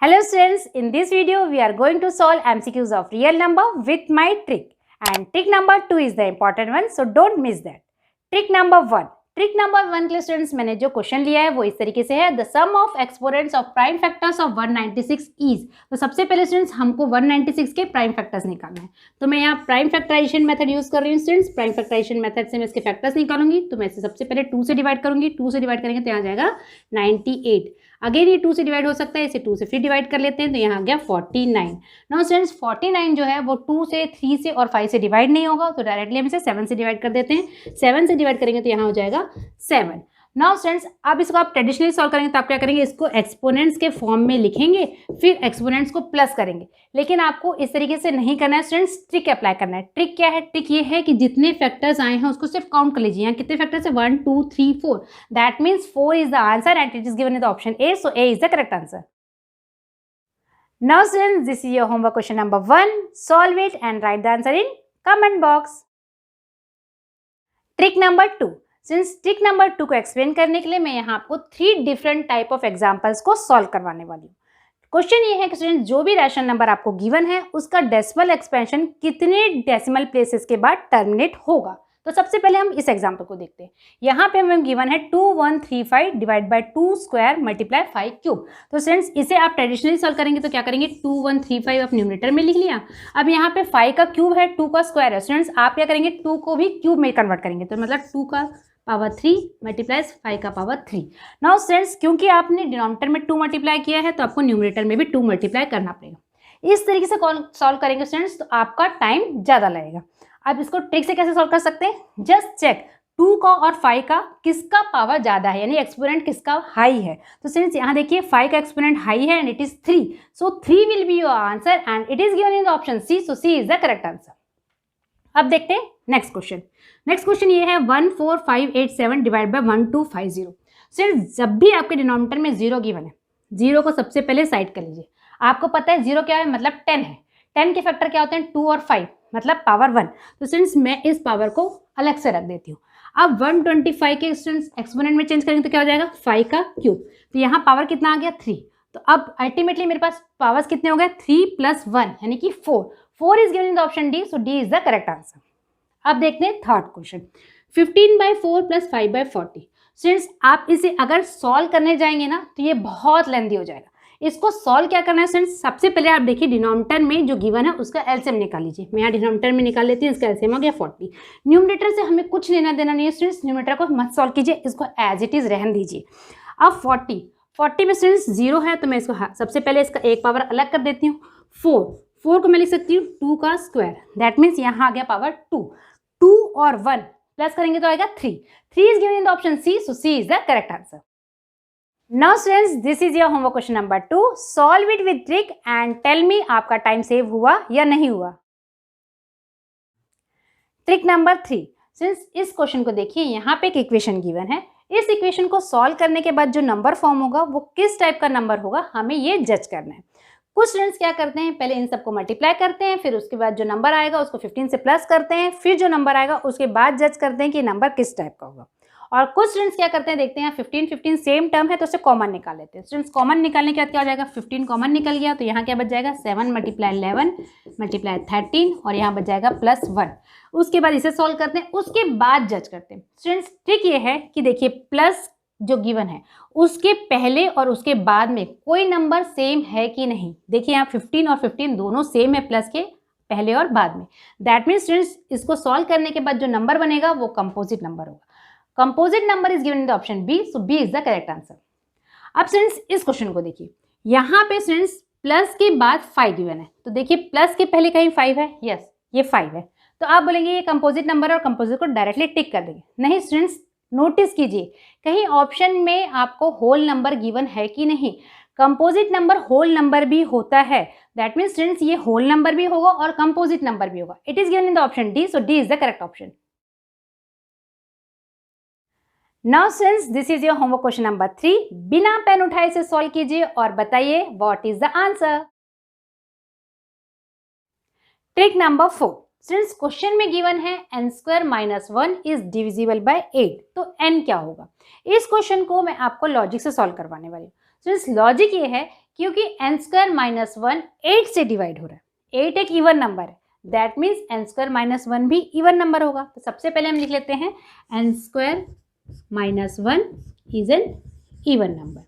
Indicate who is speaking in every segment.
Speaker 1: Hello students, in this video we are going to solve MCQs of real number with my trick, and trick number 2 is the important one, so don't miss that. Trick number 1 के लिए students मैंने जो question लिया है वो इस तरीके से है, the sum of exponents of prime factors of 196 is. तो सबसे पहले स्टूडेंट्स हमको 196 के प्राइम फैक्टर्स निकालना है, तो मैं यहाँ प्राइम फैक्टराइजेशन मेथड यूज कर रही हूँ स्टूडेंट्स। प्राइम फैक्टराइजेशन मेथड से मैं इसके फैक्टर्स निकालूंगी, तो मैं इसे सबसे पहले 2 से डिवाइड करूंगी। 2 से डिवाइड करेंगे तो यहाँ जाएगा 98। अगेन ये 2 से डिवाइड हो सकता है, इसे 2 से फिर डिवाइड कर लेते हैं, तो यहाँ आ गया 49। नाउ स्टूडेंट्स 49 जो है वो 2 से, 3 से और 5 से डिवाइड नहीं होगा, तो डायरेक्टली हम इसे 7 से डिवाइड कर देते हैं। 7 से डिवाइड करेंगे तो यहाँ हो जाएगा 7। नाउ स्टूडेंट्स अब इसको आप ट्रेडिशनली सॉल्व करेंगे तो आप क्या करेंगे, इसको एक्सपोनेंट्स के फॉर्म में लिखेंगे, फिर एक्सपोनेंट्स को प्लस करेंगे। लेकिन आपको इस तरीके से नहीं करना है स्टूडेंट्स, ट्रिक अप्लाई करना है। ट्रिक क्या है? ट्रिक ये है कि जितने फैक्टर्स आए हैं उसको सिर्फ काउंट कर लीजिए। यहाँ कितने फैक्टर्स है? 1 2 3 4। That means 4 is the answer and it is given in the option A, so A is the correct answer. Now students this is your homework question number 1, solve it and right the answer in comment box. Trick number 2, since trick number 2 को explain करने के लिए मैं यहाँ आपको 3 different type of examples को solve करवाने वाली हूँ। क्वेश्चन ये है कि स्टूडेंट जो भी रैशनल नंबर आपको गिवन है उसका डेसिमल एक्सपेंशन कितने डेसिमल प्लेसेस के बाद टर्मिनेट होगा। तो सबसे पहले हम इस एग्जांपल को देखते हैं। यहाँ पे हमें गिवन है 2135 divide by 2 square multiply 5 cube. तो स्टूडेंट्स इसे आप ट्रेडिशनली सॉल्व करेंगे तो क्या करेंगे, 2135 आप न्यूमरेटर में लिख लिया। अब यहाँ पे 5 का क्यूब है, 2 का स्क्वायर है। स्टूडेंट्स आप क्या करेंगे, 2 को भी क्यूब में कन्वर्ट करेंगे, तो मतलब 2 का पावर 3 मल्टीप्लाइज 5 का पावर 3। नाउ स्टूडेंट्स क्योंकि आपने डिनोमिनेटर में 2 मल्टीप्लाई किया है तो आपको न्यूमरेटर में भी 2 मल्टीप्लाई करना पड़ेगा। इस तरीके से सॉल्व करेंगे स्टूडेंट्स तो आपका टाइम ज़्यादा लगेगा। अब इसको ट्रिक से कैसे सॉल्व कर सकते हैं, जस्ट चेक 2 का और 5 का किसका पावर ज़्यादा है, यानी एक्सपोनेंट किसका हाई है। तो स्टूडेंट्स यहाँ देखिए 5 का एक्सपोनेंट हाई है and it is 3, so 3 will be your answer and it is given in the option C, so C is the correct answer. अब देखते हैं नेक्स्ट क्वेश्चन। नेक्स्ट क्वेश्चन ये है 14587 डिवाइड बाय 1250। सिर्फ जब भी आपके डिनोमिनेटर में 0 गिवन है, 0 को सबसे पहले साइड कर लीजिए। आपको पता है 0 क्या है, मतलब 10 है। 10 के फैक्टर क्या होते हैं, 2 और 5, मतलब पावर 1। तो स्टूडेंट्स मैं इस पावर को अलग से रख देती हूँ। अब 125 के स्टूडेंट्स एक्सपोनेंट में चेंज करेंगे तो क्या हो जाएगा, 5 का क्यूब। तो यहाँ पावर कितना आ गया, 3। तो अब अल्टीमेटली मेरे पास पावर्स कितने हो गए, 3 + 1 यानी कि 4। 4 is given in the option D, so D is the correct answer. अब देखते हैं थर्ड क्वेश्चन, 15/4 + 5/40। स्टूडेंट्स आप इसे अगर सॉल्व करने जाएंगे ना तो ये बहुत लेंथी हो जाएगा। इसको सॉल्व क्या करना है स्टूडेंट्स, सबसे पहले आप देखिए डिनोमिनेटर में जो गिवन है उसका एलसीएम निकाल लीजिए। मैं यहाँ डिनोमिनेटर में निकाल लेती हूँ, इसका एलसीएम हो गया 40। न्यूमरेटर से हमें कुछ लेना देना नहीं है स्टूडेंट्स, न्यूमरेटर को मत सॉल्व कीजिए, इसको एज इट इज रहने दीजिए। अब 40 में स्टूडेंट्स 0 है तो मैं इसको सबसे पहले इसका एक पावर अलग कर देती हूँ। 4 को मैं लिख सकती हूँ 2 का स्क्वायर, दैट मीन्स यहाँ आ गया पावर 2 और 1 प्लस करेंगे तो आएगा 3 is given in the option C, so C is the correct answer. Now students this is your homework question number 2, solve it with trick and tell me आपका time save हुआ या नहीं हुआ। Trick number 3, since इस question को देखिए, यहाँ पे एक इक्वेशन गिवन है। इस इक्वेशन को सॉल्व करने के बाद जो नंबर फॉर्म होगा वो किस टाइप का नंबर होगा, हमें ये जज करना है। कुछ स्टूडेंट्स क्या करते हैं, पहले इन सबको मल्टीप्लाई करते हैं, फिर उसके बाद जो नंबर आएगा उसको 15 से प्लस करते हैं, फिर जो नंबर आएगा उसके बाद जज करते हैं कि नंबर किस टाइप का होगा। और कुछ स्टूडेंट्स क्या करते हैं, देखते हैं 15 सेम टर्म है तो उससे कॉमन निकाल लेते हैं। स्टूडेंट्स कॉमन निकालने के बाद क्या हो जाएगा, 15 कॉमन निकल गया तो यहाँ क्या बच जाएगा, 7 × 11 × 13 और यहाँ बच जाएगा +1। उसके बाद इसे सॉल्व करते हैं, उसके बाद जज करते हैं। स्टूडेंट्स ट्रिक ये है कि देखिए प्लस जो गिवन है उसके पहले और उसके बाद में कोई नंबर सेम है कि नहीं। देखिए यहाँ 15 और 15 दोनों सेम है प्लस के पहले और बाद में। दैट मीन्स स्टूडेंट्स इसको सॉल्व करने के बाद जो नंबर बनेगा वो कंपोजिट नंबर होगा। Composite number is given in the option B, so B is the correct answer. अब स्टूडेंट्स इस क्वेश्चन को देखिए, यहाँ पे स्टूडेंट्स प्लस के बाद 5 गिवन है, तो देखिए प्लस के पहले कहीं 5 है, यस ये 5 है, तो आप बोलेंगे ये कंपोजिट नंबर है और कंपोजिट को डायरेक्टली टिक कर देंगे। नहीं स्टूडेंट्स नोटिस कीजिए कहीं ऑप्शन में आपको होल नंबर गिवन है कि नहीं। कंपोजिट नंबर होल नंबर भी होता है, दैट मीन्स स्टूडेंट्स ये होल नंबर भी होगा और कंपोजिट नंबर भी होगा। It is given in the option D, so D is the correct option. Now since this is your homework question number 3, बिना पेन उठाए इसे सॉल्व कीजिए और बताइए what is the answer. Trick number 4, since question में given है n² - 1 is divisible by 8, तो n क्या होगा। इस क्वेश्चन को मैं आपको लॉजिक से सॉल्व करवाने वाली हूँ। स्टूडेंट्स लॉजिक ये है क्योंकि n स्क्वायर माइनस 1 8 से डिवाइड हो रहा है, 8 एक इवन नंबर है, that means n square minus 1 भी इवन नंबर होगा। तो सबसे पहले हम लिख लेते हैं n square minus 1 is an even number.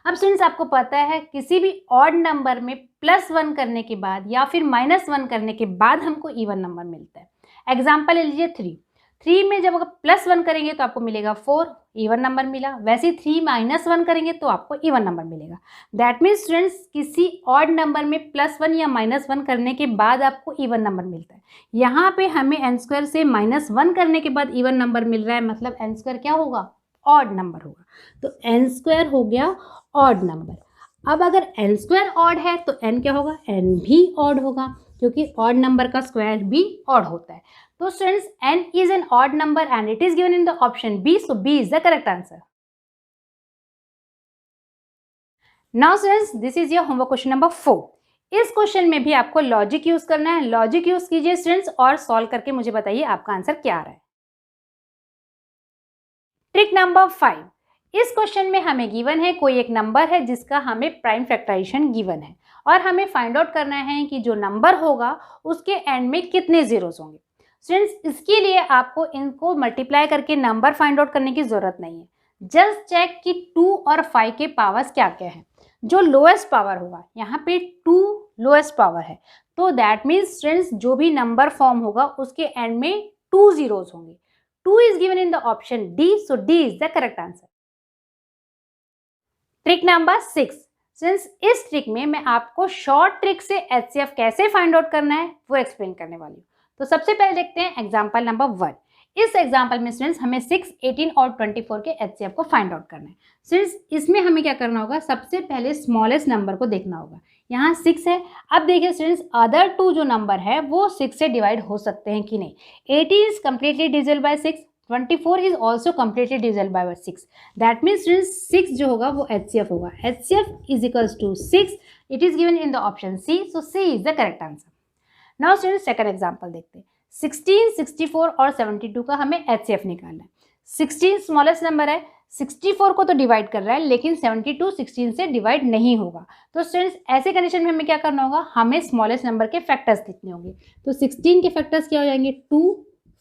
Speaker 1: अब स्टूडेंट्स आपको पता है किसी भी ऑड नंबर में +1 करने के बाद या फिर -1 करने के बाद हमको इवन नंबर मिलता है। एग्जाम्पल ले लीजिए 3 में जब +1 करेंगे तो आपको मिलेगा 4, इवन नंबर मिला। वैसे 3 - 1 करेंगे तो आपको इवन नंबर मिलेगा। दैट मीन्स स्टूडेंट्स किसी ऑड नंबर में +1 या -1 करने के बाद आपको इवन नंबर मिलता है। यहाँ पे हमें n स्क्वायर से -1 करने के बाद इवन नंबर मिल रहा है, मतलब n स्क्वायर क्या होगा, ऑड नंबर होगा। तो n स्क्वायर हो गया ऑड नंबर। अब अगर n स्क्वायर ऑड है तो n क्या होगा, n भी ऑड होगा, क्योंकि ऑड नंबर का स्क्वायर भी ऑड होता है। तो students n is an odd number and it is given in the option B, so B is the correct answer. Now students, this is your homework question number 4. इस question में भी आपको logic use करना है। Logic use कीजिए students और solve करके मुझे बताइए आपका आंसर क्या आ रहा है। ट्रिक नंबर 5, इस क्वेश्चन में हमें गिवन है कोई एक नंबर है जिसका हमें प्राइम फैक्टराइजेशन गिवन है और हमें फाइंड आउट करना है कि जो नंबर होगा उसके एंड में कितने जीरोस होंगे। स्टूडेंट्स इसके लिए आपको इनको मल्टीप्लाई करके नंबर फाइंड आउट करने की ज़रूरत नहीं है। जस्ट चेक कि 2 और 5 के पावर्स क्या क्या हैं। जो लोएस्ट पावर होगा, यहाँ पे 2 लोएस्ट पावर है, तो दैट मीन्स स्टूडेंट्स जो भी नंबर फॉर्म होगा उसके एंड में 2 जीरोस होंगे। 2 is given in the option D, so D is the correct answer. Trick number 6, since इस ट्रिक में मैं आपको शॉर्ट ट्रिक से HCF कैसे फाइंड आउट करना है वो एक्सप्लेन करने वाली हूँ। तो सबसे पहले देखते हैं एग्जाम्पल नंबर 1। इस एग्जाम्पल में स्टूडेंट्स हमें 6, 18 और 24 के HCF को फाइंड आउट करना है। स्टूडेंट्स इसमें हमें क्या करना होगा, सबसे पहले स्मॉलेस्ट नंबर को देखना होगा। यहाँ 6 है। अब देखिए स्टूडेंट्स अदर 2 जो नंबर है वो 6 से डिवाइड हो सकते हैं कि नहीं। 18 is completely divisible by 6, 24 is also completely divisible by 6। That means students 6 जो होगा वो HCF होगा। HCF is equals to 6, it is given in the option C, so C is the correct answer. Now students second example देखते हैं। 16, 64 और 72 का हमें HCF निकालना है। 16 स्मॉलेस्ट नंबर है, 64 को तो डिवाइड कर रहा है, लेकिन 72 16 से डिवाइड नहीं होगा। तो स्टूडेंट्स ऐसे कंडीशन में हमें क्या करना होगा, हमें स्मॉलेस्ट नंबर के फैक्टर्स लिखने होंगे। तो 16 के फैक्टर्स क्या हो जाएंगे, 2,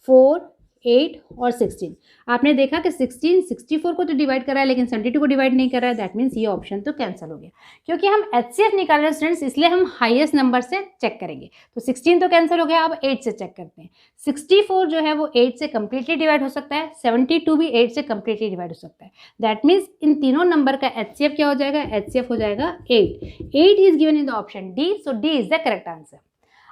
Speaker 1: 4, 8 और 16। आपने देखा कि 16 64 को तो डिवाइड कर रहा है लेकिन 72 को डिवाइड नहीं कर रहा है। दैट मीन्स ये ऑप्शन तो कैंसिल हो गया। क्योंकि हम HCF निकाल रहे हैं स्टूडेंट्स, इसलिए हम हाईएस्ट नंबर से चेक करेंगे। तो 16 तो कैंसिल हो गया, अब 8 से चेक करते हैं। 64 जो है वो 8 से कम्प्लीटली डिवाइड हो सकता है, 72 भी 8 से कम्प्लीटली डिवाइड हो सकता है। दैट मीन्स इन तीनों नंबर का HCF क्या हो जाएगा, HCF हो जाएगा 8। 8 is given in the option D, so D is the correct answer.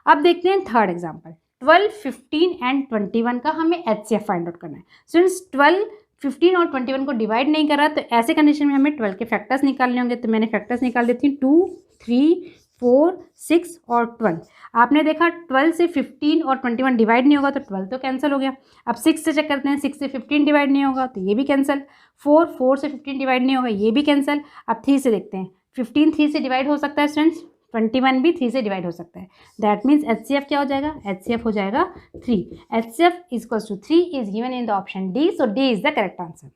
Speaker 1: अब देखते हैं थर्ड एग्जाम्पल। 12, 15 एंड 21 का हमें HCF फाइंड आउट करना है। स्टूडेंट्स 12, 15 और 21 को डिवाइड नहीं कर रहा, तो ऐसे कंडीशन में हमें 12 के फैक्टर्स निकालने होंगे। तो मैंने फैक्टर्स निकाल देती हूँ, 2, 3, 4, 6 और 12। आपने देखा 12 से 15 और 21 डिवाइड नहीं होगा तो 12 तो कैंसिल हो गया। अब 6 से चेक करते हैं, 6 से 15 डिवाइड नहीं होगा तो ये भी कैंसिल। 4 से 15 डिवाइड नहीं होगा, ये भी कैंसिल। अब 3 से देखते हैं, 15 3 से डिवाइड हो सकता है स्टूडेंट्स, 21 भी 3 से डिवाइड हो सकता है। दैट मीन्स HCF क्या हो जाएगा, HCF हो जाएगा 3। HCF equals to 3 is given in the option D, so D is the correct answer.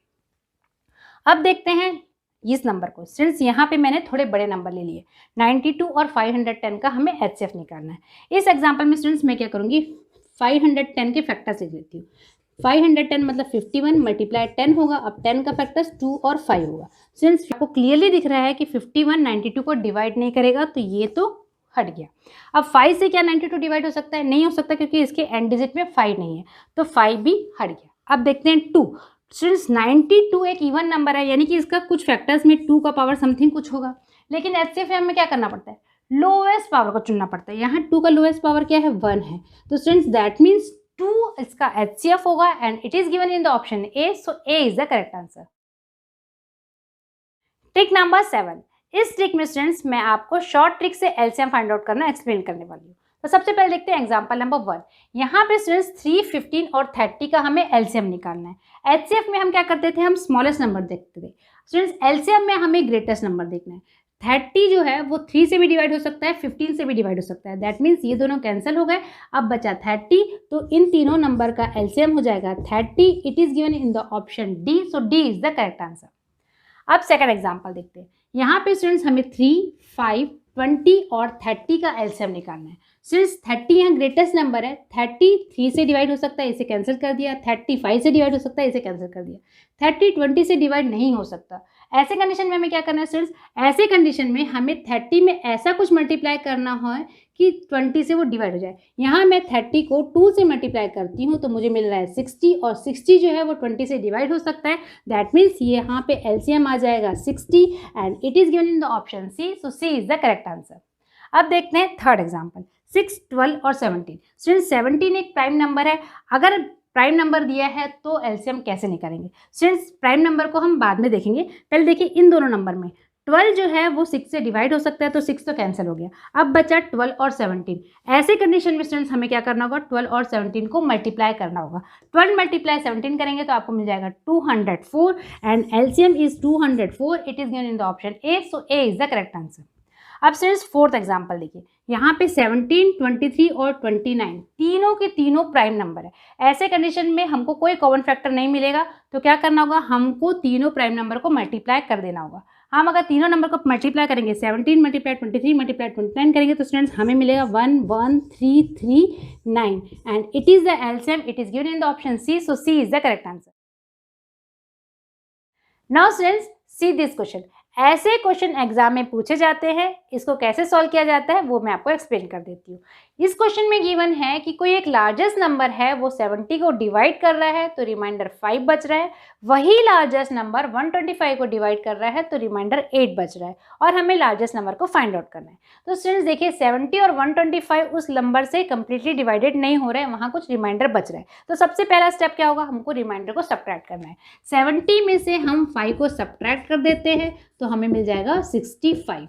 Speaker 1: अब देखते हैं इस नंबर को। स्टूडेंट्स यहाँ पे मैंने थोड़े बड़े नंबर ले लिए, 92 और 510 का हमें HCF निकालना है। इस एग्जाम्पल में स्टूडेंट्स मैं क्या करूँगी, 510 के फैक्टर्स लिख लेती हूँ। 510 मतलब 51 मल्टीप्लाई 10 होगा। अब 10 का फैक्टर्स 2 और 5 होगा। सिंस आपको क्लियरली दिख रहा है कि 51 92 को डिवाइड नहीं करेगा, तो ये तो हट गया। अब 5 से क्या 92 डिवाइड हो सकता है, नहीं हो सकता क्योंकि इसके एंड डिजिट में 5 नहीं है, तो 5 भी हट गया। अब देखते हैं 2। स्टूडेंट्स 92 एक इवन नंबर है, यानी कि इसका कुछ फैक्टर्स में 2 का पावर समथिंग कुछ होगा, लेकिन HCF में क्या करना पड़ता है, लोएस्ट पावर को चुनना पड़ता है। यहाँ 2 का लोएस्ट पावर क्या है, 1 है। तो स्टूडेंट्स दैट मीन्स 2 इसका HCF होगा and it is given in the option A, so A is the correct answer. Trick number 7। इस ट्रिक में स्टूडेंट्स मैं आपको शॉर्ट ट्रिक से LCM फाइंड आउट करना एक्सप्लेन करने वाली हूँ। तो सबसे पहले देखते हैं एग्जांपल नंबर 1। यहाँ पे स्टूडेंट्स 3, 15 और 30 का हमें LCM निकालना है। HCF में हम क्या करते थे, हम स्मॉलेस्ट नंबर देखते थे। स्टूडेंट्स LCM में हमें ग्रेटेस्ट नंबर देखना है। 30 जो है वो 3 से भी डिवाइड हो सकता है, 15 से भी डिवाइड हो सकता है। दैट मीन्स ये दोनों कैंसिल हो गए, अब बचा 30। तो इन तीनों नंबर का LCM हो जाएगा 30। It is given in the option D, so D is the correct answer. अब सेकंड एग्जांपल देखते हैं। यहाँ पे स्टूडेंट्स हमें 3, 5, 20 और 30 का एलसीएम निकालना है। सिंस 30 यहाँ ग्रेटेस्ट नंबर है, 30 3 से डिवाइड हो सकता है, इसे कैंसिल कर दिया। 30 5 से डिवाइड हो सकता है, इसे कैंसिल कर दिया। 30 20 से डिवाइड नहीं हो सकता। ऐसे कंडीशन में हमें क्या करना है स्टूडेंट्स, ऐसे कंडीशन में हमें 30 में ऐसा कुछ मल्टीप्लाई करना हो कि 20 से वो डिवाइड हो जाए। यहाँ मैं 30 को 2 से मल्टीप्लाई करती हूँ तो मुझे मिल रहा है 60, और 60 जो है वो 20 से डिवाइड हो सकता है। दैट मीन्स यहाँ पे एलसीएम आ जाएगा 60 and it is given in the option C, so C is the correct answer. अब देखते हैं थर्ड एग्जाम्पल, 6, 12 और 17। स्टूडेंट 17 एक प्राइम नंबर है, अगर प्राइम नंबर दिया है तो एलसीएम कैसे निकालेंगे। स्टूडेंट्स प्राइम नंबर को हम बाद में देखेंगे, पहले देखिए इन दोनों नंबर में 12 जो है वो 6 से डिवाइड हो सकता है, तो 6 तो कैंसिल हो गया। अब बचा 12 और 17। ऐसे कंडीशन में स्टूडेंट्स हमें क्या करना होगा, 12 और 17 को मल्टीप्लाई करना होगा। 12 मल्टीप्लाई 17 करेंगे तो आपको मिल जाएगा 204 and LCM is 204, it is given in the option A, so A is the correct answer. अब स्टूडेंट्स फोर्थ एग्जाम्पल देखिए, यहाँ पे 17, 23 और 29 तीनों के तीनों प्राइम नंबर है। ऐसे कंडीशन में हमको कोई कॉमन फैक्टर नहीं मिलेगा, तो क्या करना होगा, हमको तीनों प्राइम नंबर को मल्टीप्लाई कर देना होगा। हम अगर तीनों नंबर को मल्टीप्लाई करेंगे, 17 मल्टीप्लाई 23 मल्टीप्लाई 29 करेंगे तो स्टूडेंट्स हमें मिलेगा 11339 and it is the LCM, it is given in the option C, so C is the correct answer. Now students see this question. ऐसे क्वेश्चन एग्जाम में पूछे जाते हैं, इसको कैसे सॉल्व किया जाता है वो मैं आपको एक्सप्लेन कर देती हूँ। इस क्वेश्चन में गिवन है कि कोई एक लार्जेस्ट नंबर है, वो 70 को डिवाइड कर रहा है तो रिमाइंडर 5 बच रहा है। वही लार्जेस्ट नंबर 125 को डिवाइड कर रहा है तो रिमाइंडर 8 बच रहा है, और हमें लार्जेस्ट नंबर को फाइंड आउट करना है। तो स्टूडेंट्स देखिए 70 और 125 उस नंबर से कंप्लीटली डिवाइडेड नहीं हो रहे हैं, वहाँ कुछ रिमाइंडर बच रहा है। तो सबसे पहला स्टेप क्या होगा, हमको रिमाइंडर को सब्ट्रैक्ट करना है। 70 में से हम 5 को सब्ट्रैक्ट कर देते हैं तो हमें मिल जाएगा 65।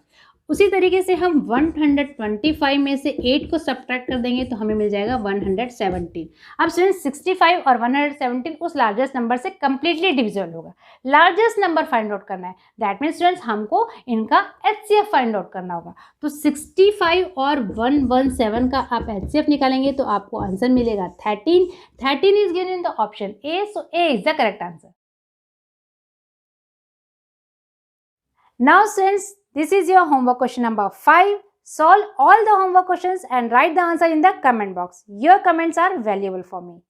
Speaker 1: उसी तरीके से हम 125 में से 8 को सब्ट्रैक्ट कर देंगे तो हमें मिल जाएगा 117। अब स्टूडेंट्स 65 और 117 उस लार्जेस्ट नंबर से कंप्लीटली डिविजिबल होगा। लार्जेस्ट नंबर फाइंड आउट करना है, दैट मीन्स स्टूडेंट्स हमको इनका एचसीएफ फाइंड आउट करना होगा। तो 65 और 117 का आप एचसीएफ निकालेंगे तो आपको आंसर मिलेगा 13। 13 is given in the option A, so A is the correct answer. Now students, this is your homework question number 5. Solve all the homework questions and write the answer in the comment box. Your comments are valuable for me.